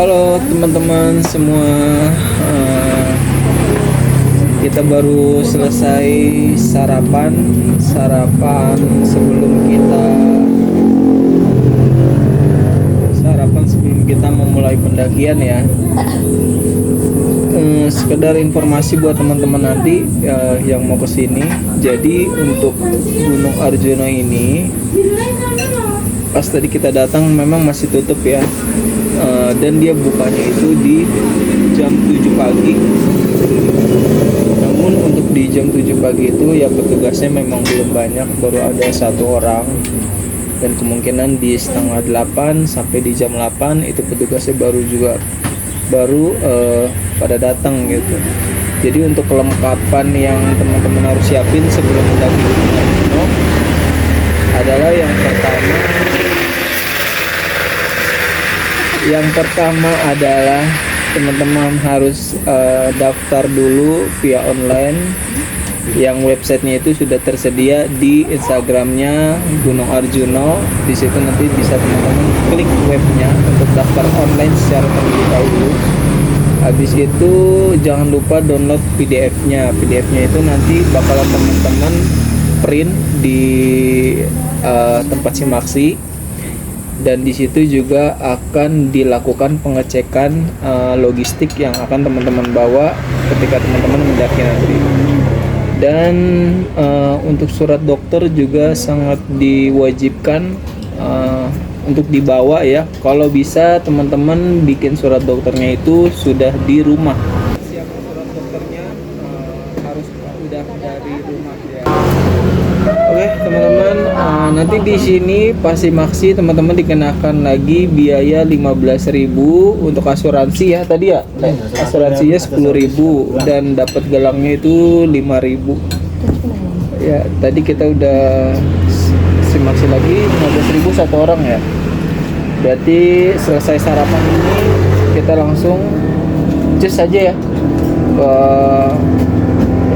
Halo teman-teman semua. Eh, kita baru selesai sarapan sebelum kita memulai pendakian ya. Sekedar informasi buat teman-teman nanti yang mau kesini. Jadi untuk Gunung Arjuna ini pas tadi kita datang memang masih tutup ya. Dan dia bukanya itu di jam 7 pagi. Namun untuk di jam 7 pagi itu ya petugasnya memang belum banyak, baru ada 1 orang. Dan kemungkinan di setengah 8 sampai di jam 8 itu petugasnya baru pada datang gitu. Jadi untuk kelengkapan yang teman-teman harus siapin sebelum mendaki Gunung Arjuna adalah yang pertama adalah teman-teman harus daftar dulu via online, yang websitenya itu sudah tersedia di Instagramnya Gunung Arjuna. Di situ nanti bisa teman-teman klik webnya untuk daftar online secara terlebih dahulu. Habis itu jangan lupa download PDF-nya. PDF-nya itu nanti bakalan teman-teman print di tempat simaksi. Dan di situ juga akan dilakukan pengecekan logistik yang akan teman-teman bawa ketika teman-teman mendaki nanti. Dan untuk surat dokter juga sangat diwajibkan untuk dibawa ya. Kalau bisa teman-teman bikin surat dokternya itu sudah di rumah. Siapkan surat dokternya harus udah dari rumah ya. Oke teman-teman, nanti di sini pasti maksi teman-teman dikenakan lagi biaya 15.000 untuk asuransi ya tadi ya. Asuransinya 10.000 dan dapat gelangnya itu 5.000. Ya, tadi kita udah simaksi lagi 15.000 satu orang ya. Berarti selesai sarapan ini kita langsung just aja ya ke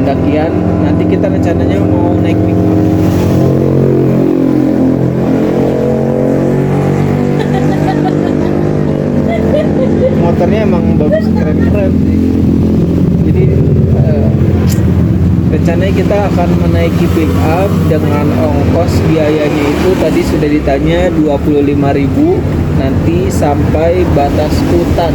pendakian. Nanti kita rencananya mau naik pick up. Motornya emang bagus, keren-keren sih. Jadi rencananya kita akan menaiki pick up dengan ongkos biayanya itu tadi sudah ditanya 25.000 nanti sampai batas hutan.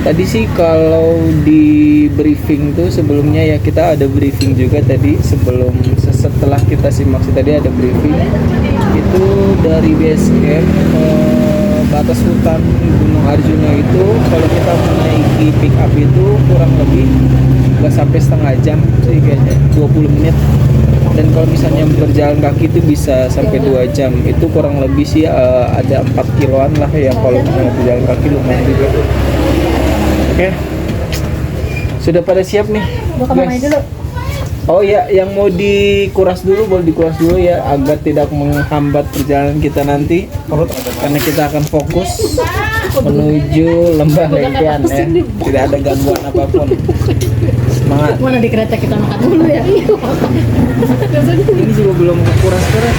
Tadi sih kalau di briefing tuh sebelumnya ya, kita ada briefing juga tadi setelah kita simak tadi ada briefing itu dari base camp batas hutan Gunung Arjuna itu kalau kita menaiki pick up itu kurang lebih nggak sampai setengah jam sih kayaknya, 20 menit. Dan kalau misalnya berjalan kaki itu bisa sampai 2 jam. Itu kurang lebih sih ada 4 kiloan lah ya kalau misalnya berjalan kaki, lumayan juga. Oke. Sudah pada siap nih, guys? Oh ya, yang mau dikuras dulu boleh dikuras dulu ya agar tidak menghambat perjalanan kita nanti. Karena kita akan fokus menuju Lembah Lengkuan ya. Tidak ada gangguan apapun. Semangat. Mana di kereta kita makan dulu ya. Ini juga belum kuras-kuras.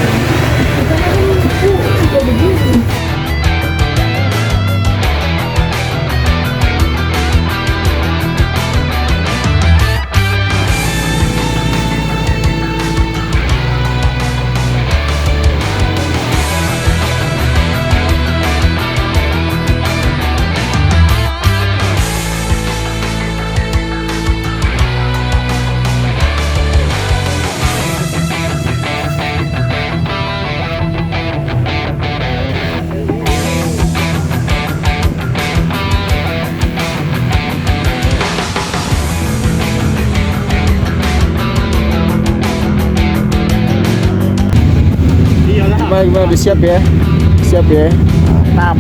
Gimana udah siap ya? Siap ya? Mantap.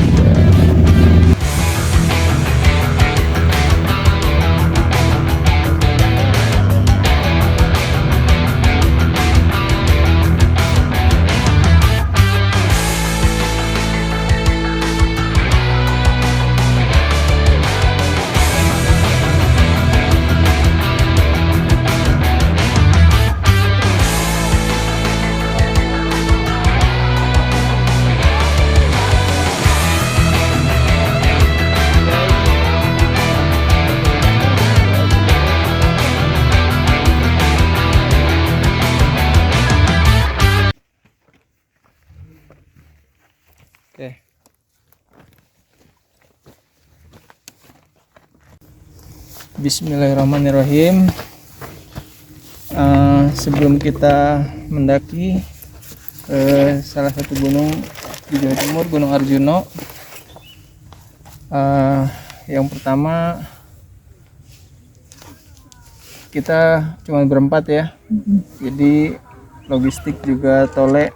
Bismillahirrahmanirrahim. Sebelum kita mendaki ke salah satu gunung di Jawa Timur, Gunung Arjuna, yang pertama kita cuma berempat ya, jadi logistik juga Tole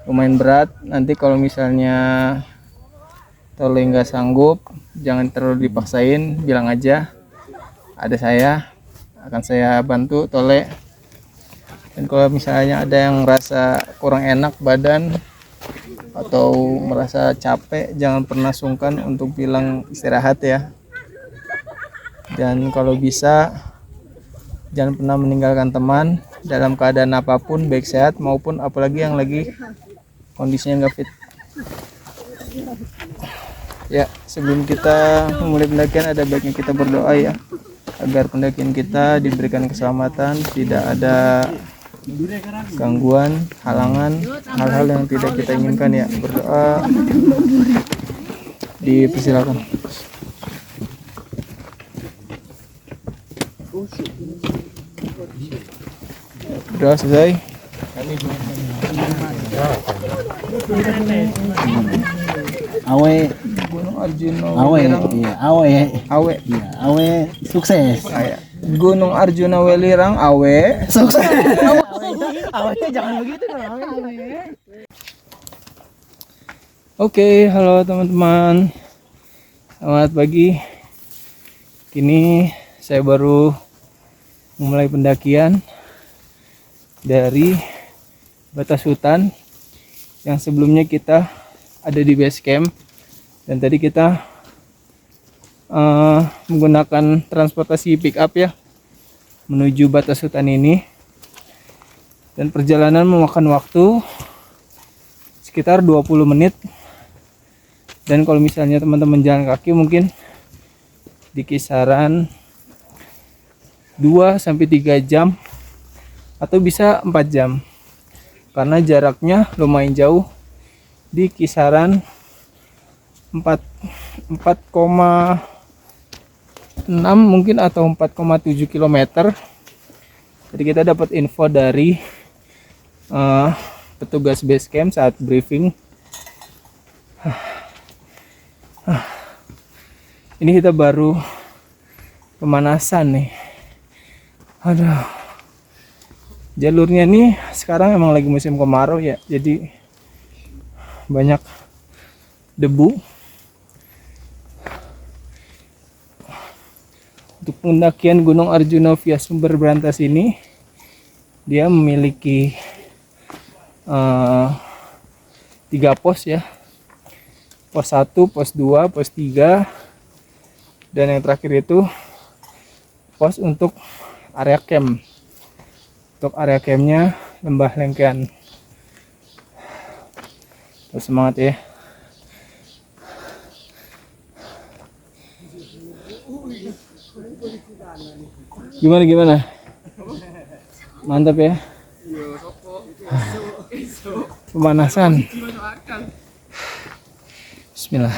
lumayan berat. Nanti kalau misalnya Tole nggak sanggup, jangan terlalu dipaksain, bilang aja ada saya, akan saya bantu Tole. Dan kalau misalnya ada yang merasa kurang enak badan atau merasa capek, jangan pernah sungkan untuk bilang istirahat ya. Dan kalau bisa jangan pernah meninggalkan teman dalam keadaan apapun, baik sehat maupun apalagi yang lagi kondisinya nggak fit. Ya, sebelum kita memulai pendakian ada baiknya kita berdoa ya, agar pendakian kita diberikan keselamatan, tidak ada gangguan, halangan, hal-hal yang tidak kita inginkan ya. Berdoa dipersilakan. Doa selesai. Awe, Gunung Arjuna. iya, awe, Awe. iya, awe sukses. Gunung Arjuna Welirang Awe. Sukses. Awe jangan begitu dong. Oke, halo teman-teman. Selamat pagi. Kini saya baru memulai pendakian dari batas hutan yang sebelumnya kita ada di base camp, dan tadi kita menggunakan transportasi pick up ya menuju batas hutan ini, dan perjalanan memakan waktu sekitar 20 menit. Dan kalau misalnya teman-teman jalan kaki mungkin di kisaran 2-3 jam atau bisa 4 jam, karena jaraknya lumayan jauh di kisaran 4,6 mungkin atau 4,7 km. Jadi kita dapat info dari petugas base camp saat briefing. Ini kita baru pemanasan nih. Aduh, jalurnya nih sekarang emang lagi musim kemarau ya, jadi banyak debu. Untuk pendakian Gunung Arjuna via Sumber Brantas ini, dia memiliki 3 pos ya. Pos 1, pos 2, pos 3, dan yang terakhir itu pos untuk area camp. Untuk area campnya Lembah Lengkean. Terus semangat ya. Gimana? Mantap ya. Pemanasan. Bismillah.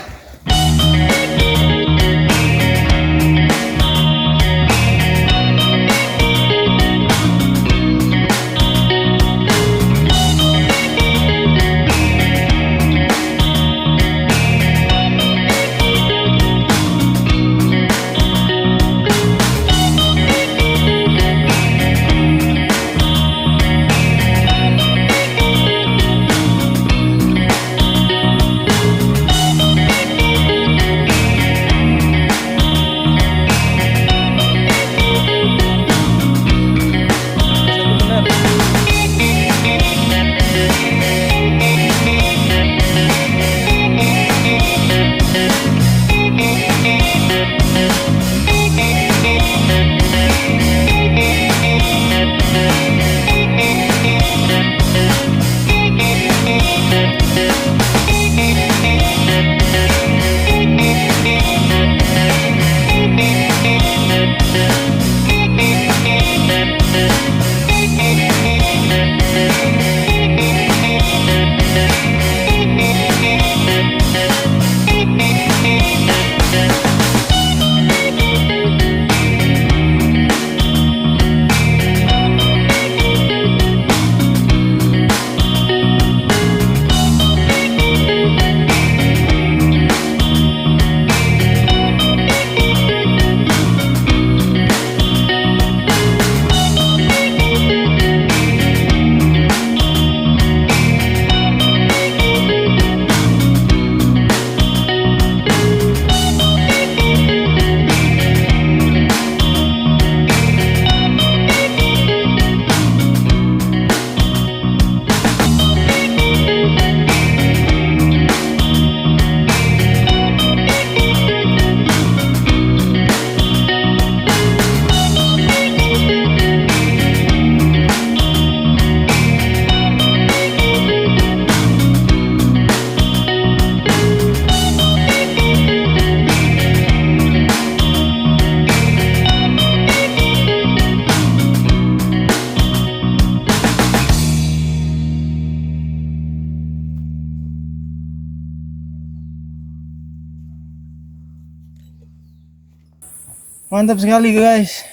Mantap sekali guys.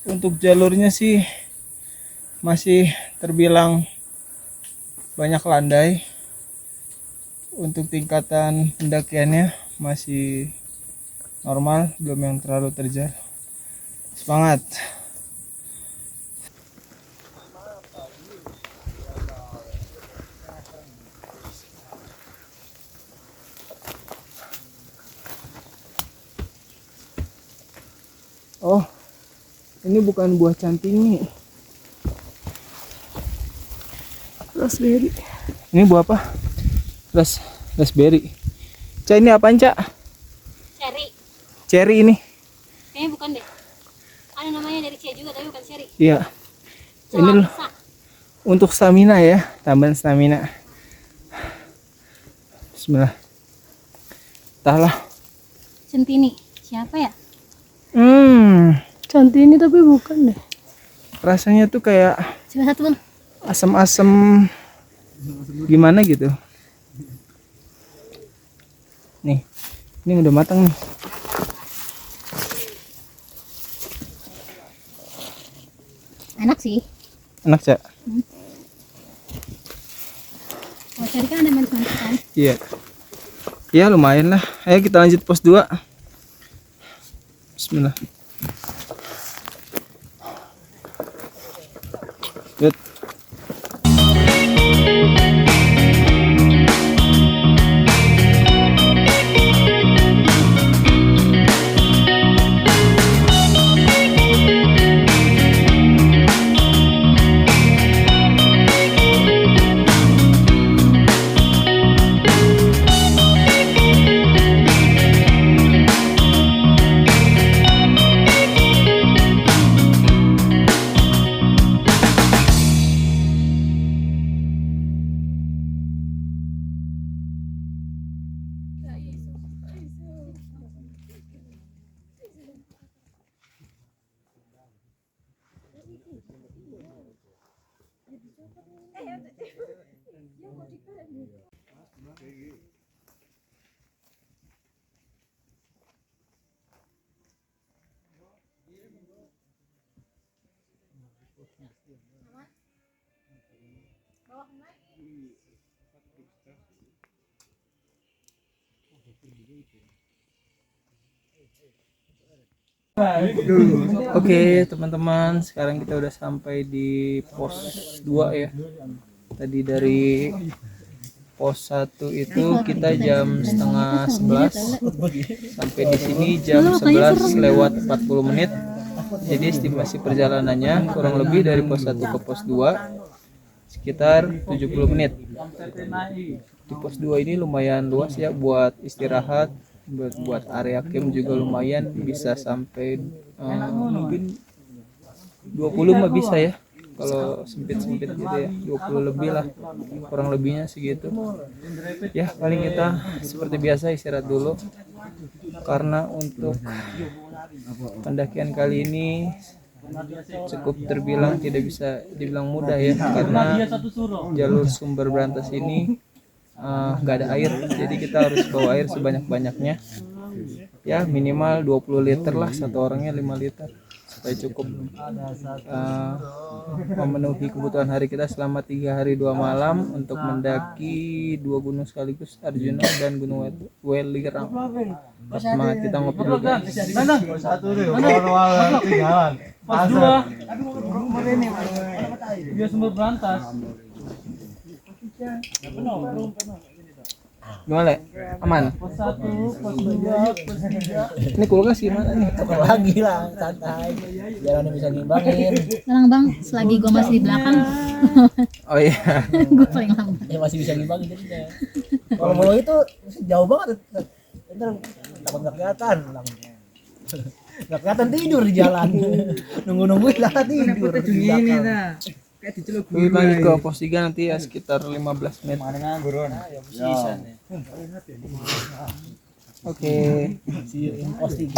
Untuk jalurnya sih masih terbilang banyak landai. Untuk tingkatan pendakiannya masih normal, belum yang terlalu terjal. Semangat. Oh, ini bukan buah cantingi. Raspberry. Ini buah apa? Raspberry. Cak, ini apaan, Cak? Cherry. Cherry ini. Kayaknya bukan deh. Ada namanya dari C juga tapi bukan cherry. Iya. Ini loh. Untuk stamina ya, tambahan stamina. Bismillah. Entahlah. Centini. Siapa ya? Centini tapi bukan deh. Rasanya tuh kayak Coba satu bang. asam-asam gimana gitu. Nih, ini udah matang nih. Enak sih. Enak, Cak? Kalau cherry kan ada manis-manis kan. Iya. Ya lumayan lah. Ayo kita lanjut pos 2. Bismillah. Good. Oke, teman-teman, sekarang kita udah sampai di pos 2 ya. Tadi dari pos 1 itu kita jam setengah 11, sampai di sini jam 11 lewat 40 menit. Jadi estimasi perjalanannya kurang lebih dari pos 1 ke pos 2 sekitar 70 menit. Di pos 2 ini lumayan luas ya buat istirahat, buat area camp juga lumayan, bisa sampai mungkin 20 mah bisa ya. Kalau sempit-sempit gitu ya, 20 lebih lah, kurang lebihnya segitu. Ya paling kita seperti biasa istirahat dulu, karena untuk pendakian kali ini cukup terbilang tidak bisa dibilang mudah ya, karena jalur sumber berantas ini nggak ada air, jadi kita harus bawa air sebanyak-banyaknya ya, minimal 20 liter lah, satu orangnya 5 liter supaya cukup memenuhi kebutuhan hari kita selama 3 hari 2 malam untuk mendaki 2 gunung sekaligus, Arjuna dan Gunung Welirang. Semangat, kita ngopi dulu guys. Pas 2. Dia sumber berantas. Gimana? Aman? Pos 1, pos 2, pos 3. Ini kulkas gimana nih? Lagi lah, santai. Jalannya bisa ngimbangin. Tenang bang, selagi gue masih di belakang, Oh iya. gue paling lama. Ya masih bisa ngimbangin jadinya. Kalau mau itu jauh banget. Ntar takut nggak kelihatan. Nggak kelihatan tidur di jalan. Nunggu lah tidur. Kita lanjut ke pos 3 nanti ya, sekitar 15 menit. Oke. See you in pos 3.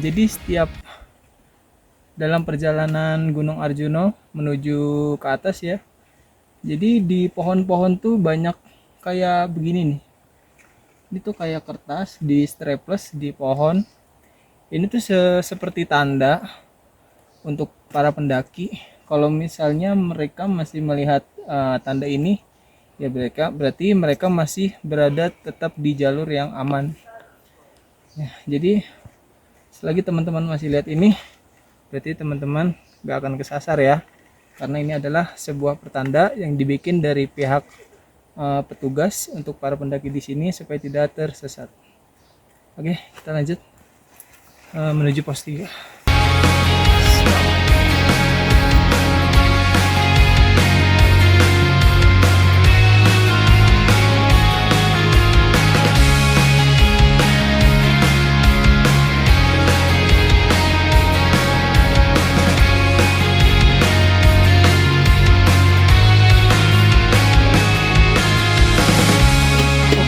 Jadi setiap dalam perjalanan Gunung Arjuna menuju ke atas ya, jadi di pohon-pohon tuh banyak kayak begini nih. Ini tuh kayak kertas di strapless di pohon. Ini tuh seperti tanda untuk para pendaki. Kalau misalnya mereka masih melihat tanda ini, ya berarti mereka masih berada tetap di jalur yang aman. Ya, jadi selagi teman-teman masih lihat ini, berarti teman-teman gak akan kesasar ya, karena ini adalah sebuah pertanda yang dibikin dari pihak petugas untuk para pendaki di sini supaya tidak tersesat. Oke, kita lanjut menuju pos 3.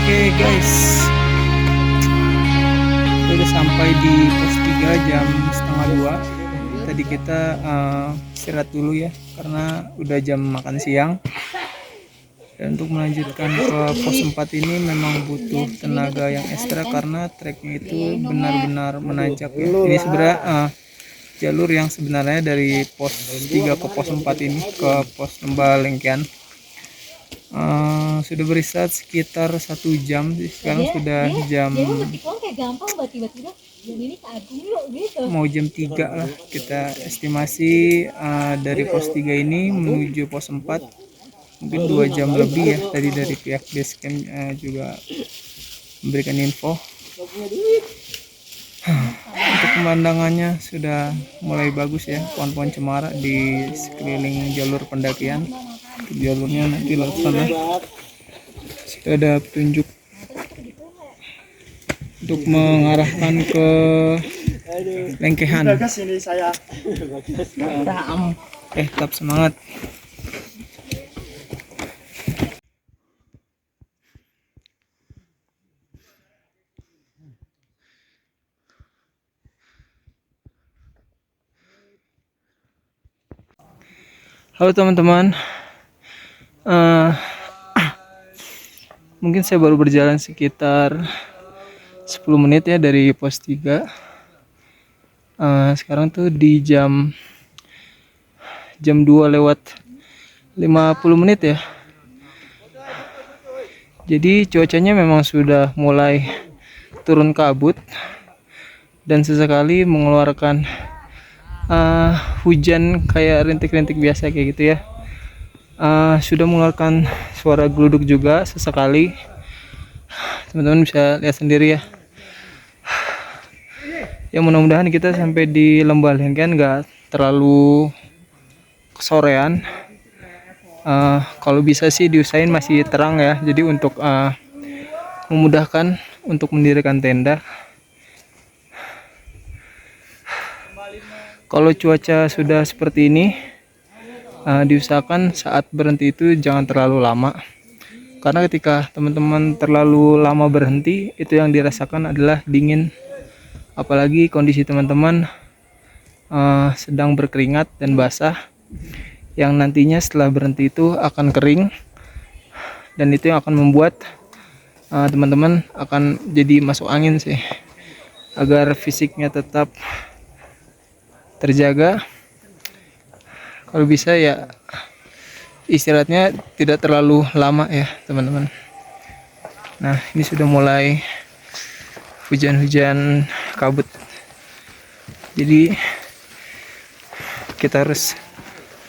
Oke guys, kita udah sampai di pos 3 jam setengah 2. Tadi kita istirahat dulu ya, karena udah jam makan siang. Dan untuk melanjutkan ke pos 4 ini memang butuh tenaga yang ekstra karena treknya itu benar-benar menanjak ya. Ini sebenarnya jalur yang sebenarnya dari pos 3 ke pos 4 ini ke pos Lembah Lengkian. Sudah beristirahat sekitar 1 jam sih. Sekarang sudah jam mau jam 3 lah. Kita estimasi dari pos 3 ini menuju pos 4 mungkin 2 jam lebih ya. Tadi dari pihak base camp juga memberikan info. Untuk pemandangannya sudah mulai bagus ya, pohon-pohon cemara di sekeliling jalur pendakian. Jalurnya nanti laut sana sudah ada petunjuk untuk mengarahkan ke Lengkehan. Tetap semangat. Halo teman-teman. Mungkin saya baru berjalan sekitar 10 menit ya dari pos 3. Sekarang tuh di jam 2 lewat 50 menit ya. Jadi cuacanya memang sudah mulai turun kabut dan sesekali mengeluarkan hujan kayak rintik-rintik biasa kayak gitu ya. Sudah mengeluarkan suara geluduk juga sesekali. Teman-teman bisa lihat sendiri ya. Ya mudah-mudahan kita sampai di Lembah Lengkian nggak terlalu kesorean. Kalau bisa sih diusahain masih terang ya. Jadi untuk memudahkan untuk mendirikan tenda. Kalau cuaca sudah seperti ini, diusahakan saat berhenti itu jangan terlalu lama, karena ketika teman-teman terlalu lama berhenti itu yang dirasakan adalah dingin, apalagi kondisi teman-teman sedang berkeringat dan basah, yang nantinya setelah berhenti itu akan kering, dan itu yang akan membuat teman-teman akan jadi masuk angin sih. Agar fisiknya tetap terjaga, kalau bisa ya istirahatnya tidak terlalu lama ya teman-teman. Nah ini sudah mulai hujan-hujan kabut, jadi kita harus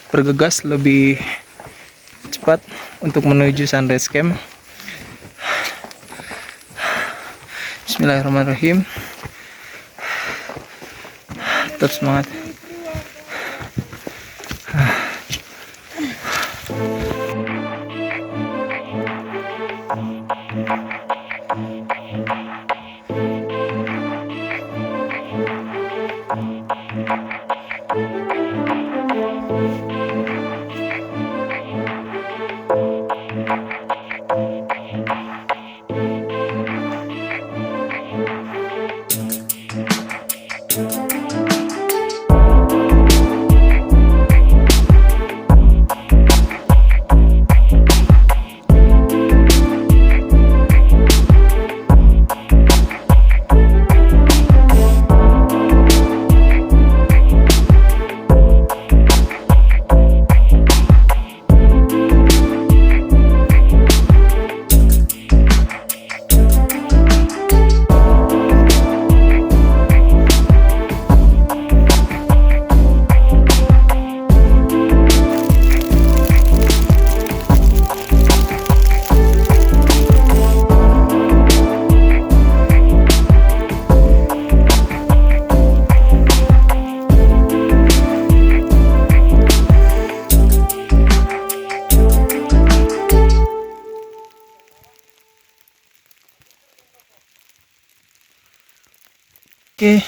bergegas lebih cepat untuk menuju sunrise camp. Bismillahirrahmanirrahim. Tetap semangat. Oke,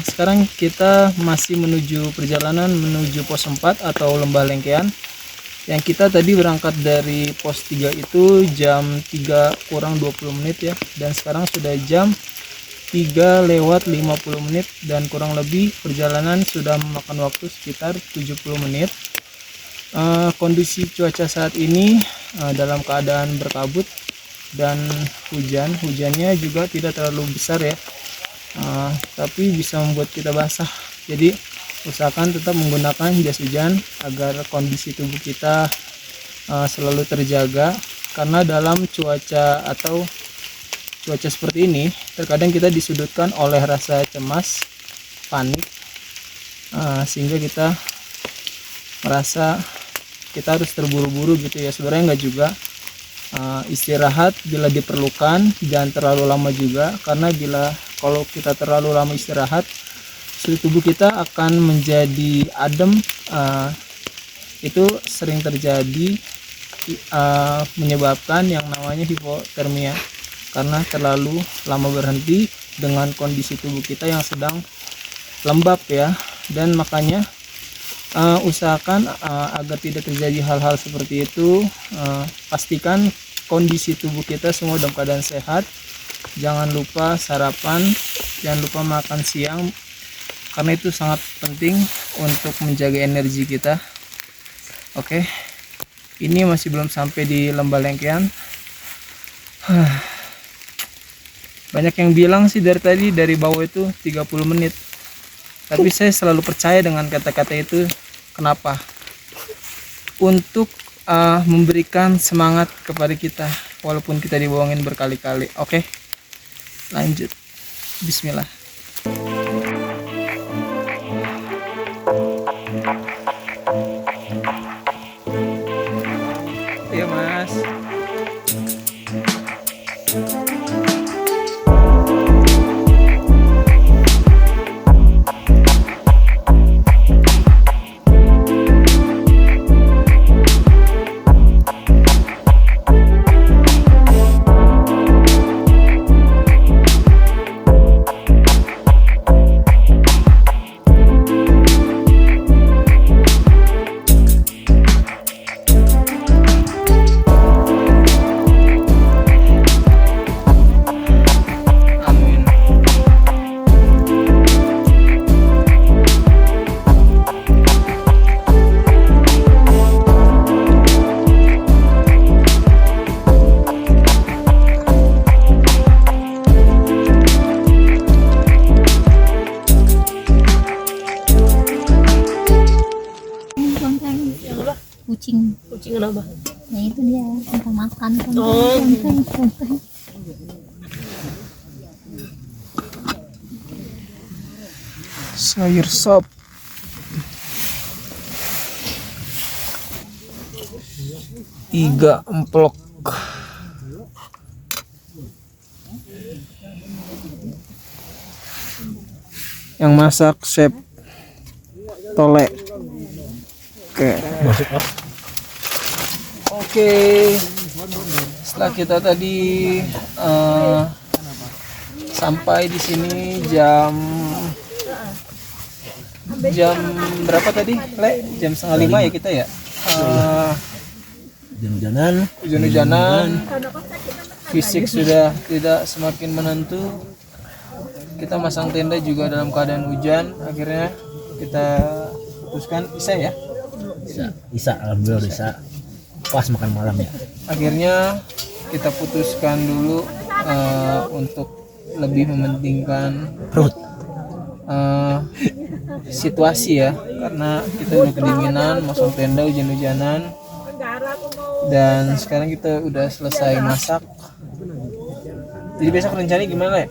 sekarang kita masih menuju perjalanan menuju pos 4 atau Lembah Lengkean. Yang kita tadi berangkat dari pos 3 itu jam 3 kurang 20 menit ya. Dan sekarang sudah jam 3 lewat 50 menit dan kurang lebih perjalanan sudah memakan waktu sekitar 70 menit. Kondisi cuaca saat ini dalam keadaan berkabut dan hujannya juga tidak terlalu besar ya. Tapi bisa membuat kita basah, jadi usahakan tetap menggunakan jas hujan agar kondisi tubuh kita selalu terjaga, karena dalam cuaca seperti ini terkadang kita disudutkan oleh rasa cemas, panik, sehingga kita merasa kita harus terburu-buru gitu ya. Sebenarnya enggak juga. Istirahat bila diperlukan, jangan terlalu lama juga, karena kalau kita terlalu lama istirahat, suhu tubuh kita akan menjadi adem. Itu sering terjadi, menyebabkan yang namanya hipotermia, karena terlalu lama berhenti dengan kondisi tubuh kita yang sedang lembab ya. Dan makanya usahakan agar tidak terjadi hal-hal seperti itu. Pastikan kondisi tubuh kita semua dalam keadaan sehat. Jangan lupa sarapan, jangan lupa makan siang, karena itu sangat penting untuk menjaga energi kita. Oke, ini masih belum sampai di Lembah Lengkean. Banyak yang bilang sih dari tadi dari bawah itu 30 menit, tapi saya selalu percaya dengan kata-kata itu. Kenapa? Untuk memberikan semangat kepada kita walaupun kita dibohongin berkali-kali. Oke, lanjut. Bismillah. Iya mas. Kucing apa? Ya itu dia tentang makan kan. Sayur sop. Iga emplok. Yang masak chef Tole. Oke. Setelah kita tadi sampai di sini jam berapa tadi? Jam 4:30 ya kita ya. Hujan-hujanan, fisik sudah tidak semakin menentu. Kita masang tenda juga dalam keadaan hujan. Akhirnya kita putuskan Isa, alhamdulillah Isa. Pas makan malam ya. Akhirnya kita putuskan dulu untuk lebih mementingkan Perut. situasi ya, karena kita udah kedinginan, masang tenda hujan-hujanan, dan sekarang kita udah selesai masak. Jadi besok rencananya gimana ya?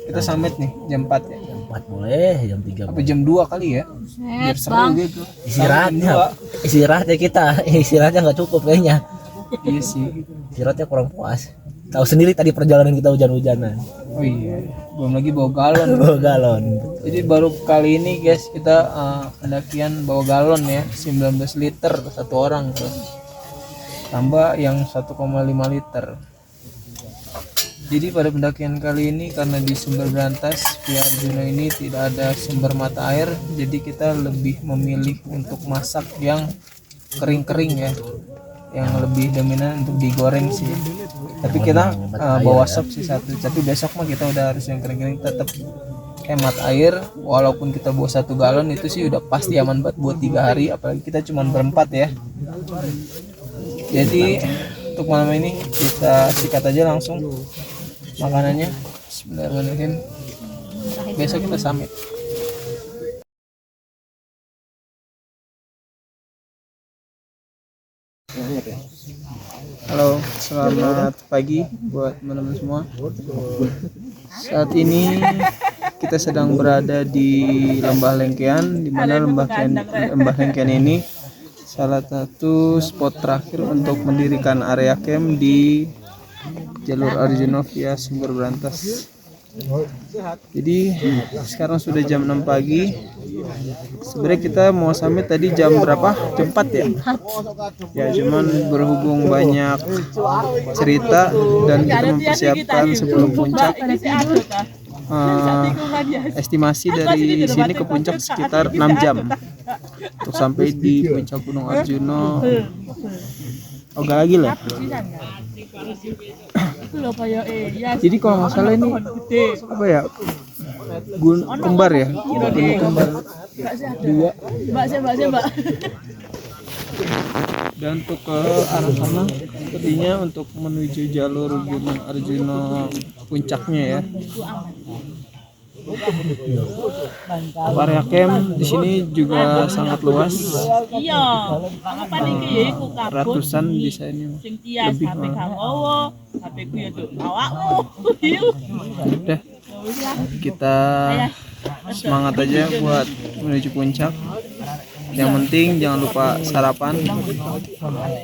Kita summit nih jam 4 ya? Jam 4 boleh, jam 3 Apa jam 2 kali ya? Biar seru gitu. Istirahatnya kita, istirahatnya nggak cukup kayaknya. Iya sih. Istirahatnya kurang puas. Tahu sendiri tadi perjalanan kita hujan-hujanan. Oh iya, belum lagi bawa galon. Bawa galon. Jadi baru kali ini guys kita pendakian bawa galon ya, 19 liter satu orang tuh. Tambah yang 1,5 liter. Jadi pada pendakian kali ini karena di Sumber Berantas Via Arjuna ini tidak ada sumber mata air, jadi kita lebih memilih untuk masak yang kering-kering ya, yang lebih dominan untuk digoreng sih. Tapi kita bawa sop sih satu, tapi besok mah kita udah harus yang kering-kering, tetap hemat air. Walaupun kita bawa 1 galon itu sih udah pasti aman buat 3 hari, apalagi kita cuma berempat ya. Jadi untuk malam ini kita sikat aja langsung makanannya. Bismillahirrahmanirrahim. Besok kita summit. Halo, selamat pagi buat teman-teman semua. Saat ini kita sedang berada di Lembah Lengkean, di mana Lembah Lengkean ini salah satu spot terakhir untuk mendirikan area camp di jalur Arjuna via Sumber Berantas. Jadi sekarang sudah jam 6 pagi. Sebenarnya kita mau summit tadi jam berapa? Jam 4 ya? Ya, cuman berhubung banyak cerita dan kita mempersiapkan sebelum puncak. Estimasi dari sini ke puncak sekitar 6 jam untuk sampai di puncak Gunung Arjuna. Oh, gak lagi lah. Jadi kalau nggak salah ini apa ya, gunung kembar ya, gunung kembar 2. Dan untuk ke arah sana sepertinya untuk menuju jalur Gunung Arjuna puncaknya ya. Area camp di sini juga sangat luas. Ratusan bisa ini lebih malah. Udah, kita semangat aja buat menuju puncak. Yang penting jangan lupa sarapan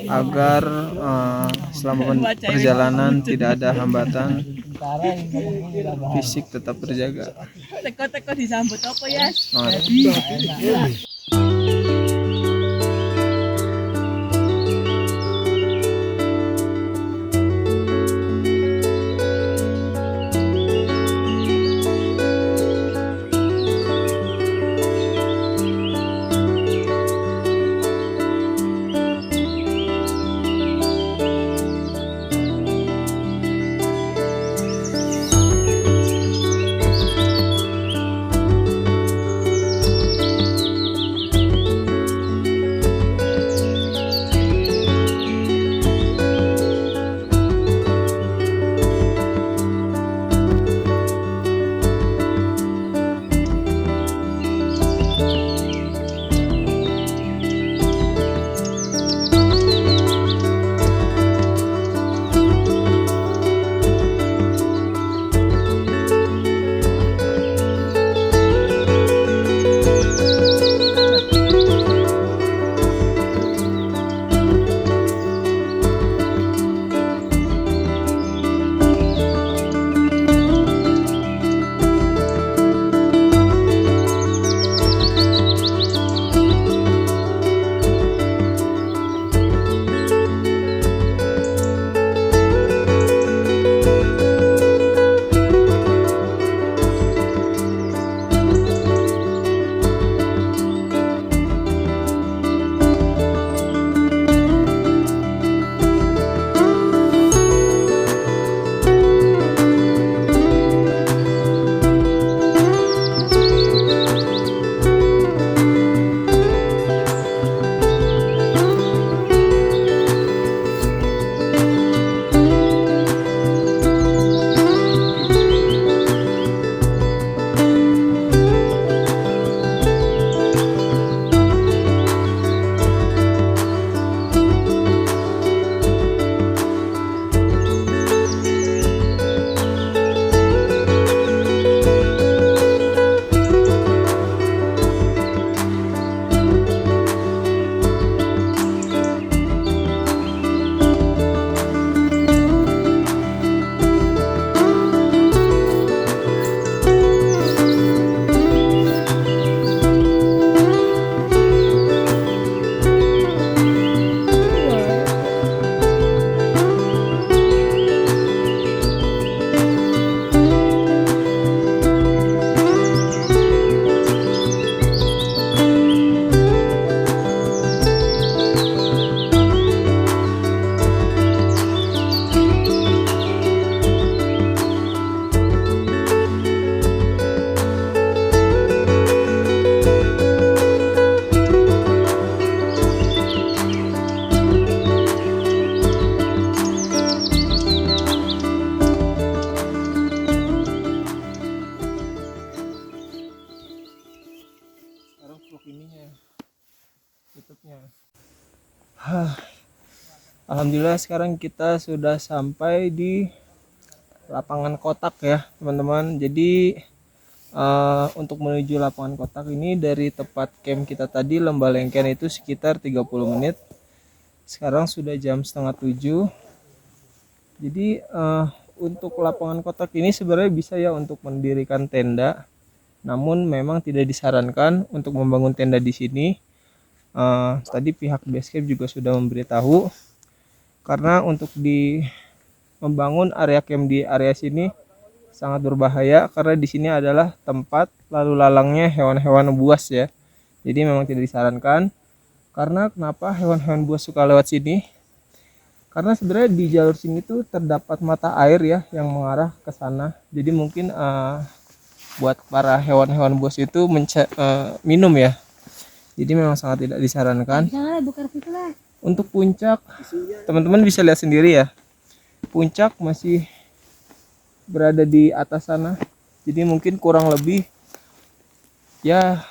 agar selama perjalanan tidak ada hambatan, fisik tetap terjaga. Teko-teko disambut apa ya? Semangat. Alhamdulillah sekarang kita sudah sampai di lapangan kotak ya teman-teman. Jadi untuk menuju lapangan kotak ini dari tempat camp kita tadi Lembalengken itu sekitar 30 menit. Sekarang sudah jam setengah 7. Jadi untuk lapangan kotak ini sebenarnya bisa ya untuk mendirikan tenda. Namun memang tidak disarankan untuk membangun tenda di sini. Tadi pihak basecamp juga sudah memberitahu karena untuk membangun area camp di area sini sangat berbahaya karena di sini adalah tempat lalu lalangnya hewan-hewan buas ya. Jadi memang tidak disarankan. Karena kenapa hewan-hewan buas suka lewat sini? Karena sebenarnya di jalur sini tuh terdapat mata air ya yang mengarah ke sana. Jadi mungkin buat para hewan-hewan buas itu minum ya. Jadi memang sangat tidak disarankan. Jangan buka situ lah. Untuk puncak, teman-teman bisa lihat sendiri ya. Puncak masih berada di atas sana. Jadi mungkin kurang lebih ya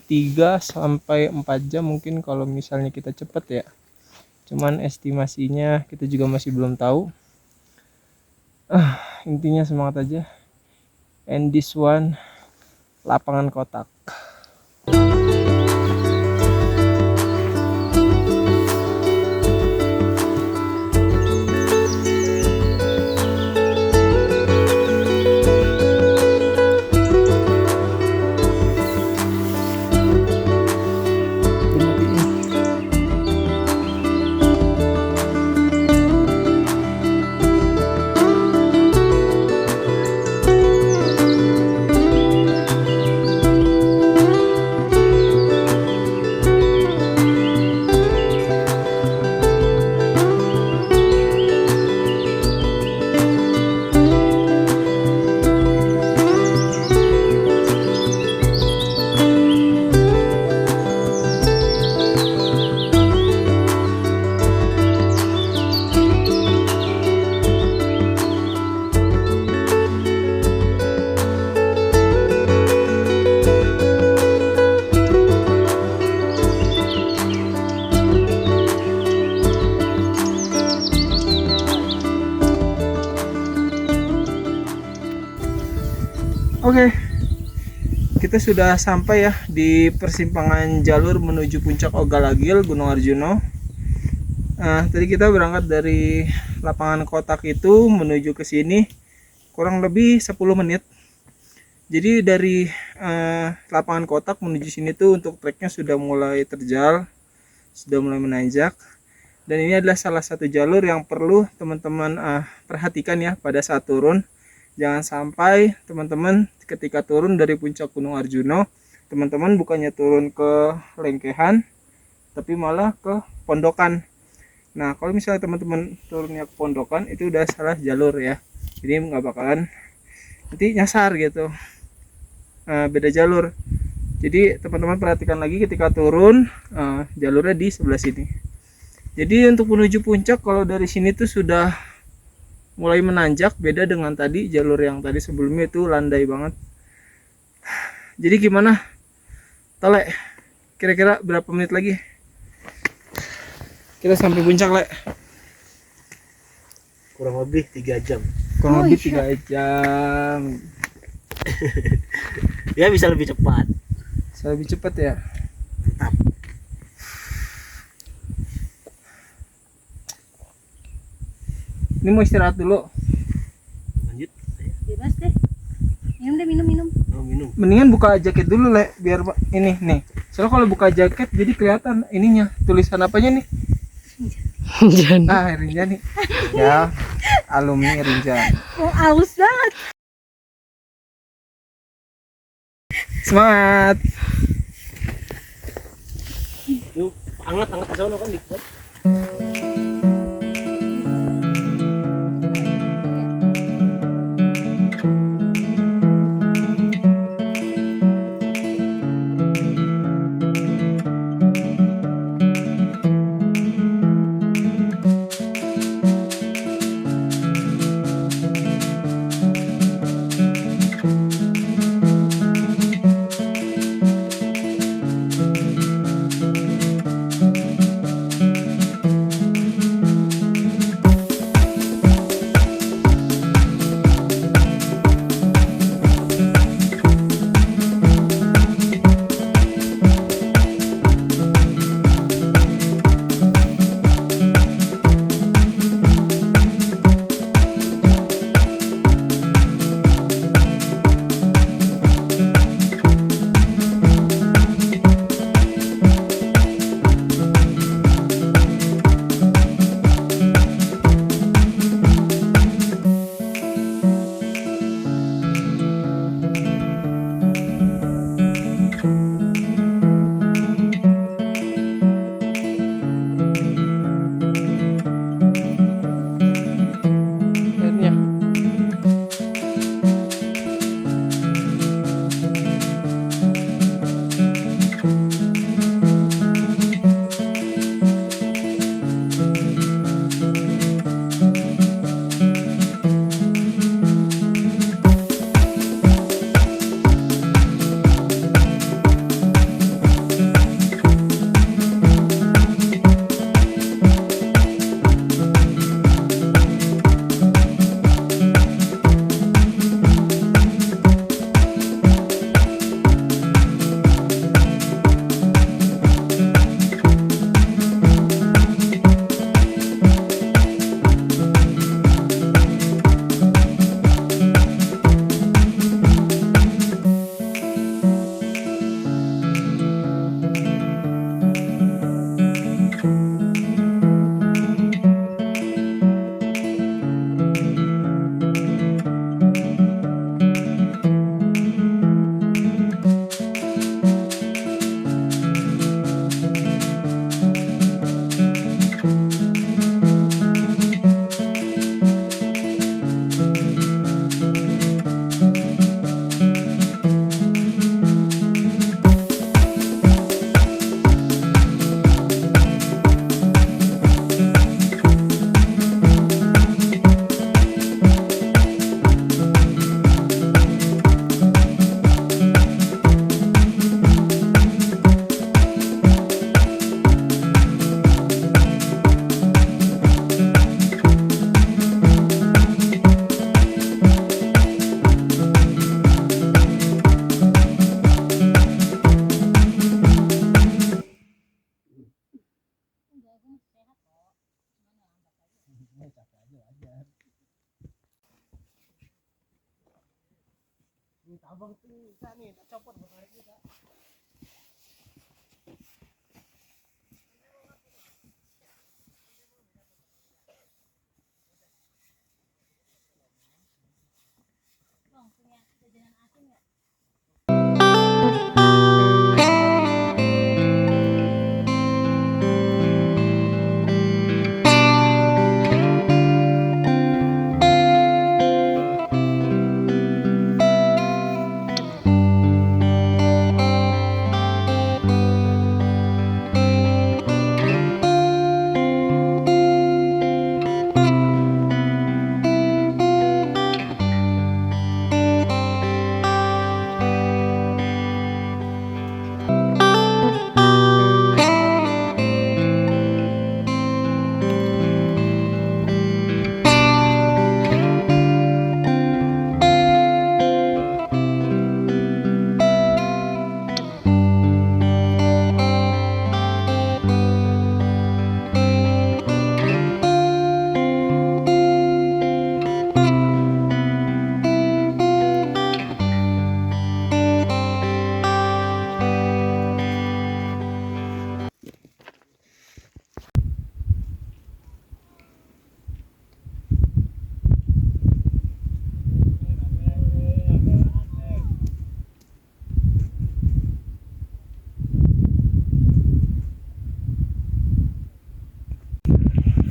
3 sampai 4 jam mungkin kalau misalnya kita cepat ya. Cuman estimasinya kita juga masih belum tahu. Intinya semangat aja. And this one lapangan kotak. Oke, kita sudah sampai ya di persimpangan jalur menuju puncak Ogalagil Gunung Arjuno. Tadi kita berangkat dari lapangan kotak itu menuju ke sini kurang lebih 10 menit. Jadi dari lapangan kotak menuju sini tuh untuk treknya sudah mulai terjal, sudah mulai menanjak. Dan ini adalah salah satu jalur yang perlu teman-teman perhatikan ya pada saat turun. Jangan sampai teman-teman ketika turun dari puncak Gunung Arjuno, teman-teman bukannya turun ke lengkehan, tapi malah ke pondokan. Nah, kalau misalnya teman-teman turunnya ke pondokan, itu udah salah jalur ya. Jadi nggak bakalan nanti nyasar gitu. Beda jalur. Jadi teman-teman perhatikan lagi ketika turun, jalurnya di sebelah sini. Jadi untuk menuju puncak, kalau dari sini tuh sudah mulai menanjak, beda dengan tadi jalur yang tadi sebelumnya itu landai banget. Jadi gimana Tole, kira-kira berapa menit lagi kita sampai puncak Le? Kurang lebih 3 jam. Kurang lebih 3 jam. Ya bisa lebih cepat. Bisa lebih cepat ya. Tetap. Ini mau istirahat dulu. Lanjut. Bebas deh. Minum deh, minum. Oh, minum. Mendingan buka jaket dulu Le, biar ini nih. Soalnya kalau buka jaket jadi kelihatan ininya, tulisan apanya nih? Rinjani. Ya, alumni Rinjani. Oh, aus banget. Semangat. Yuk, hangat ke sana kan dikit. Ini capek aja wajar. Ini tabang tuh Kak nih, tak copot buat hari ini Kak. Bang, punya jajanan asin nggak?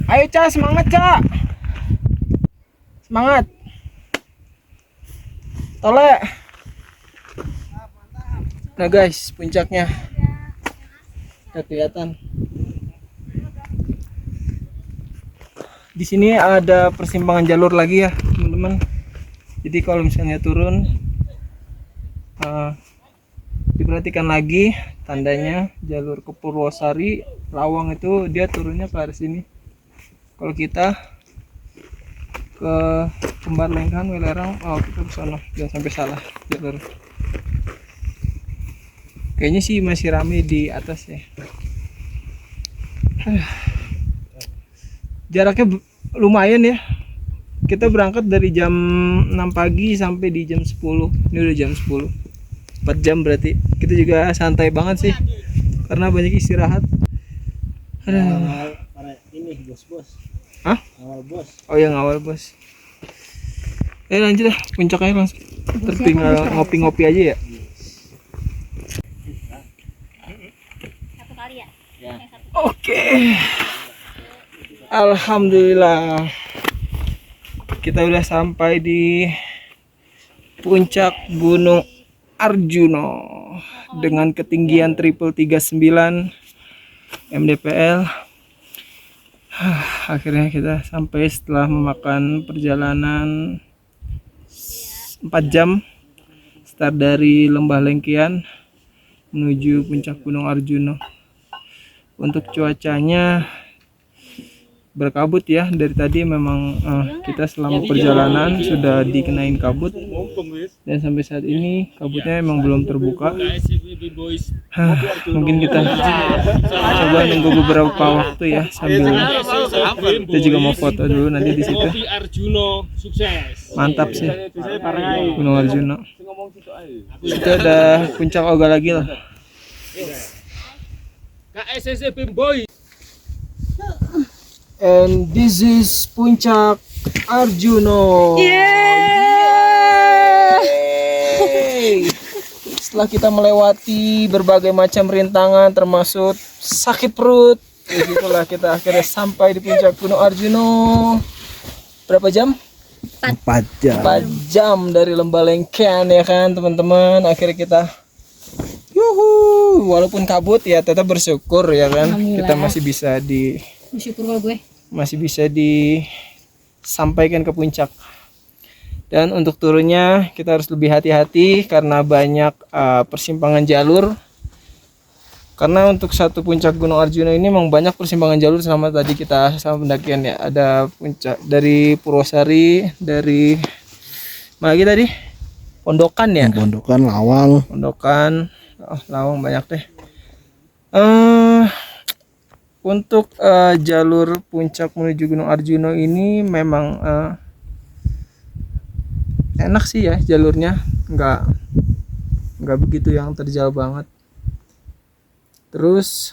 Ayo Ca, semangat Ca. Semangat. Tole. Nah guys, puncaknya. Udah kelihatan. Di sini ada persimpangan jalur lagi ya, teman-teman. Jadi kalau misalnya turun diperhatikan lagi tandanya jalur ke Purwosari, Lawang itu dia turunnya ke arah sini. Kalau kita ke Kembarlengkan, Wilerang, oh kita ke sana, jangan sampai salah jalur. Kayaknya sih masih rame di atas ya. Jaraknya lumayan ya. Kita berangkat dari jam 6 pagi sampai di jam 10. Ini udah jam 10. 4 jam berarti. Kita juga santai banget sih. Karena banyak istirahat. Aduh. Para ini bos-bos. Hah? Awal bos. Oh ya ngawal bos. Lanjut dah puncaknya langsung. Tertinggal ngopi-ngopi aja ya. Satu kali ya? Ya. Oke. Alhamdulillah. Kita udah sampai di puncak Gunung Arjuno dengan ketinggian 339 mdpl. Akhirnya kita sampai setelah memakan perjalanan 4 jam start dari Lembah Lengkian menuju puncak Gunung Arjuno. Untuk cuacanya berkabut ya, dari tadi memang kita selama perjalanan sudah dikenain kabut dan sampai saat ini kabutnya emang belum terbuka. Mungkin kita coba nunggu beberapa waktu ya sambil kita juga mau foto dulu nanti di situ. Mantap sih Gunung Arjuno. Itu ada puncak Oga lagi lah. And this is puncak Arjuno. Yeay. Setelah kita melewati berbagai macam rintangan termasuk sakit perut, begitulah kita akhirnya sampai di puncak Gunung Arjuno. Berapa jam? 4 jam. 4 jam dari Lembah Lengkian ya kan teman-teman. Akhirnya kita walaupun kabut ya tetap bersyukur ya kan. Kita masih bisa Bersyukur gue. masih bisa disampaikan ke puncak. Dan untuk turunnya kita harus lebih hati-hati karena banyak persimpangan jalur. Karena untuk satu puncak Gunung Arjuno ini memang banyak persimpangan jalur sama tadi kita sama pendakian ya. Ada puncak dari Purwosari, dari mana lagi tadi? Pondokan ya? Pondokan, Lawang. Pondokan, Lawang banyak deh. Untuk jalur puncak menuju Gunung Arjuna ini memang enak sih ya jalurnya, nggak begitu yang terjal banget. Terus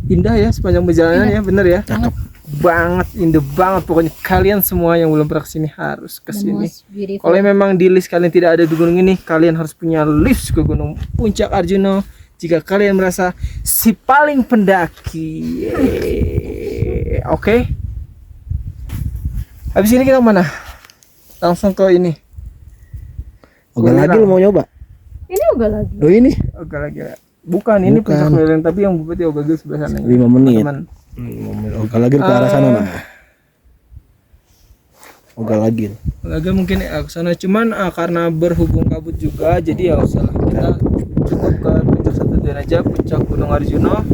indah ya sepanjang perjalanan ya, bener ya. Banget. Banget, indah banget. Pokoknya kalian semua yang belum pernah kesini harus The kesini. most beautiful. Kalau memang di list kalian tidak ada di gunung ini, kalian harus punya list ke Gunung Puncak Arjuna. Jika kalian merasa si paling pendaki. Oke. Habis ini kita mana? Langsung ke ini. Oke lagi lu mau nyoba? Ini juga lagi. Oh ini Oke lagi. Bukan, ini Bukan. puncak Welirang, tapi yang bupati Ogagil sebelah sana. 5 menit. Teman. Oke lagi ke arah sana nah. Oke lagi. Ogagil mungkin ke sana, cuman karena berhubung kabut juga, jadi ya usah lah. Kita cukup ke puncak satu aja, puncak Gunung Arjuna.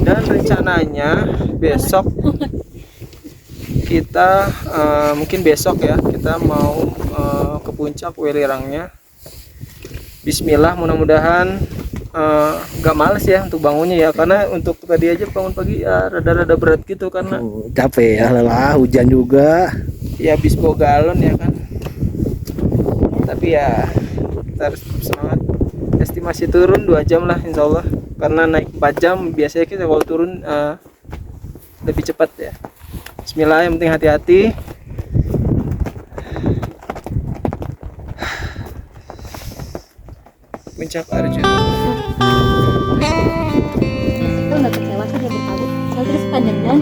Dan rencananya besok kita mungkin besok ya kita mau ke puncak Welirangnya. Bismillah, mudah-mudahan gak males ya untuk bangunnya ya, karena untuk tadi aja bangun pagi ya rada-rada berat gitu karena Capek ya, lelah, hujan juga. ya habis bawa galon ya kan. Tapi ya kita harus tetap semangat. Estimasi turun 2 jam lah insya Allah, karena naik 4 jam biasanya kita kalau turun lebih cepat ya. Bismillah, yang penting hati-hati. Puncak Arjuna. Itu nggak kecewa sih dia berkabut. Kalau terus panjang dan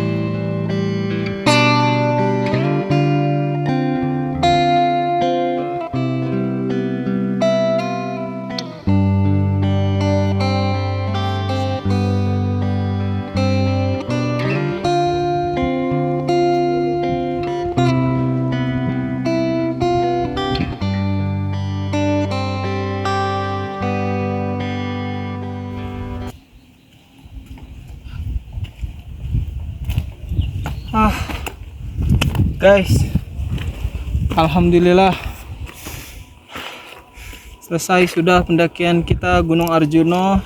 Guys, alhamdulillah selesai sudah pendakian kita Gunung Arjuna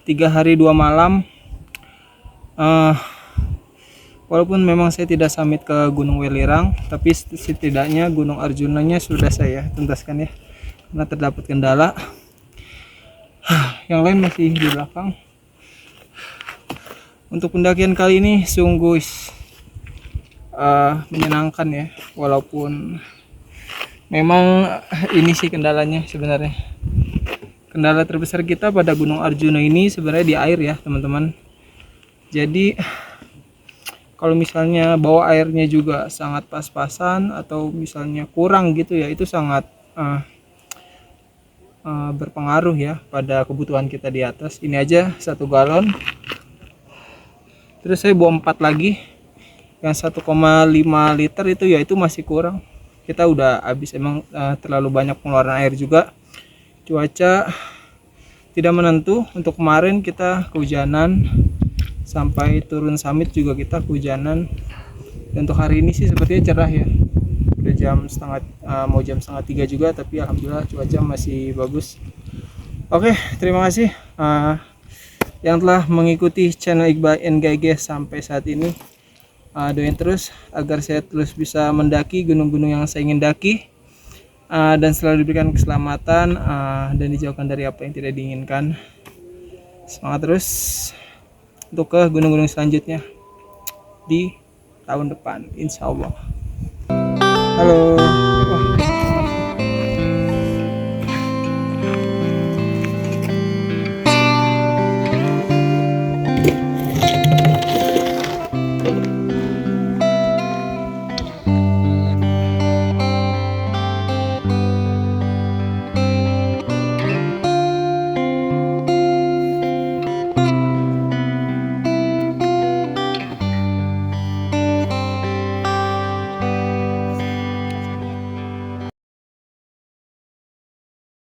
3 hari 2 malam. Walaupun memang saya tidak summit ke Gunung Welirang, tapi setidaknya Gunung Arjunanya sudah saya tuntaskan ya, karena terdapat kendala. Yang lain masih di belakang. Untuk pendakian kali ini sungguh menyenangkan ya, walaupun memang ini sih kendalanya sebenarnya. Kendala terbesar kita pada Gunung Arjuna ini sebenarnya di air ya teman-teman. Jadi kalau misalnya bawa airnya juga sangat pas-pasan atau misalnya kurang gitu ya, itu sangat berpengaruh ya pada kebutuhan kita di atas. Ini aja 1 galon, terus saya bawa 4 lagi. Yang 1,5 liter itu ya itu masih kurang. Kita udah habis, emang terlalu banyak pengeluaran air juga. Cuaca tidak menentu. Untuk kemarin kita kehujanan, sampai turun summit juga kita kehujanan. Dan untuk hari ini sih sepertinya cerah ya. Udah mau jam setengah 3 juga, tapi alhamdulillah cuaca masih bagus. Oke, terima kasih yang telah mengikuti channel Iqbal NGG sampai saat ini. Doain terus agar saya terus bisa mendaki gunung-gunung yang saya ingin daki, dan selalu diberikan keselamatan dan dijauhkan dari apa yang tidak diinginkan. Semangat terus untuk ke gunung-gunung selanjutnya di tahun depan insya Allah. Halo.